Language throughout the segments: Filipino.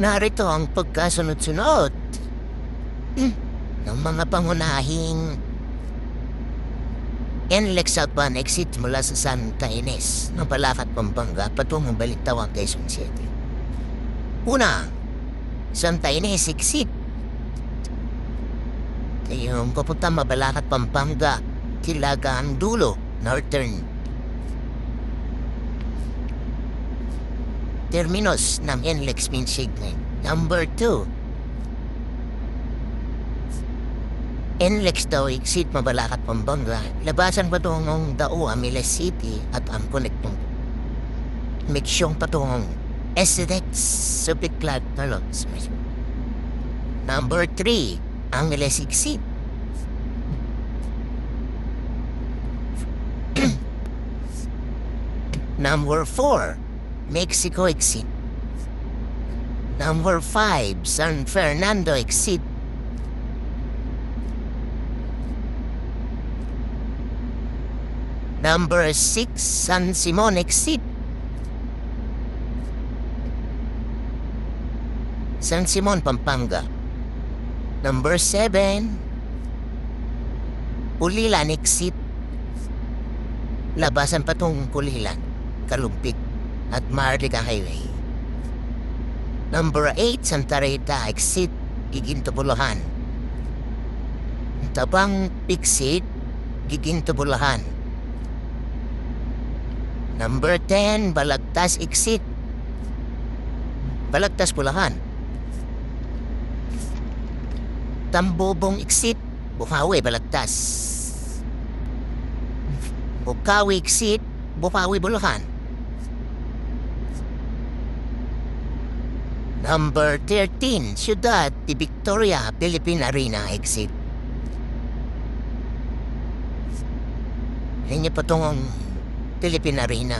Narito ang pagkasunod-sunod ng mga pangunahing NLEX Southbound exit mula sa Santa Ines ng Balakat, Pampanga patungong Balintawak, Quezon City. Una, Santa Ines exit. Yung papunta Mabalakat, Pampanga, Tilagaan Dulo, Northern terminus ng NLEX main segment. Number 2, NLEX daw exit Mabalakat, Pampanga, labasan patungong Dao, Amiles City at ang konektong Meksyong patungong SDX Subic-Clark, Talos. Number 3, Amiles exit. Number 4, Mexico exit. Number 5, San Fernando exit. Number 6, San Simon exit. San Simon, Pampanga. Number 7, Pulilan exit. Labasan patungong Pulilan, Kalumpit at Marlica Highway. Number 8, Santa Rita exit, Giginto, Bulacan. Tabang exit, Giginto, Bulacan. Number 10, Balagtas exit, Balagtas, Bulacan. Tambobong exit, Bukawi, Balagtas. Bukawi exit, Bukawi, Bulacan. Number 13, Ciudad de Victoria, Philippine Arena exit. Linya patungong Philippine Arena.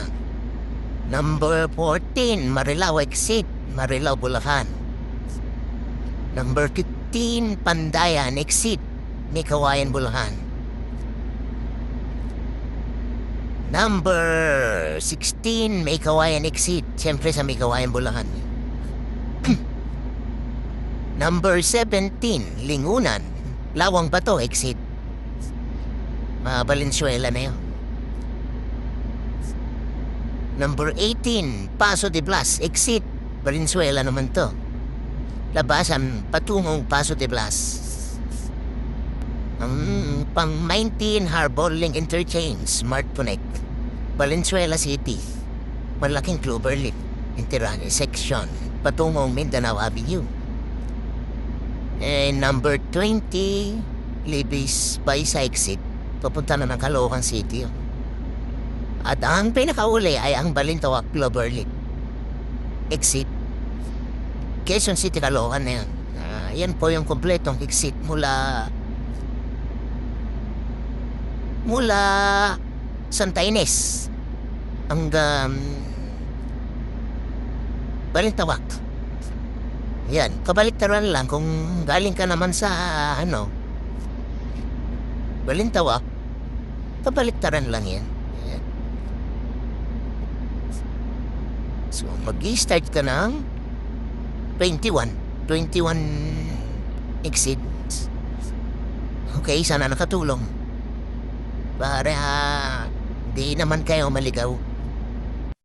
Number 14, Marilao exit, Marilao, Bulacan. Number 15, Pandayan exit, Mikawayan, Bulacan. Number 16, Mikawayan exit, siyempre sa Mikawayan, Bulacan. Number 17, Lingunan, Lawang Bato exit. Valenzuela na yun. Number 18, Paso de Blas exit, Valenzuela naman to. Labasan patungong Paso de Blas. Pang 19, Harbor Link Interchange, Smart Connect, Valenzuela City. Malaking Cloverleaf intersection patungong Mindanao Avenue. And number 20, Libis Baisa exit, papunta na ng Caloocan City. At ang pinakauli ay ang Balintawak Cloverleaf exit, Quezon City, Caloocan na yan. Yan po yung kompletong exit mula Santa Ines hanggang Balintawak. Yan, kabaliktaran lang kung galing ka naman sa Balintawak, kabaliktaran lang yan. Yan. So, mag-i-start ka ng 21 exits. Okay, sana nakatulong para di naman kayo maligaw.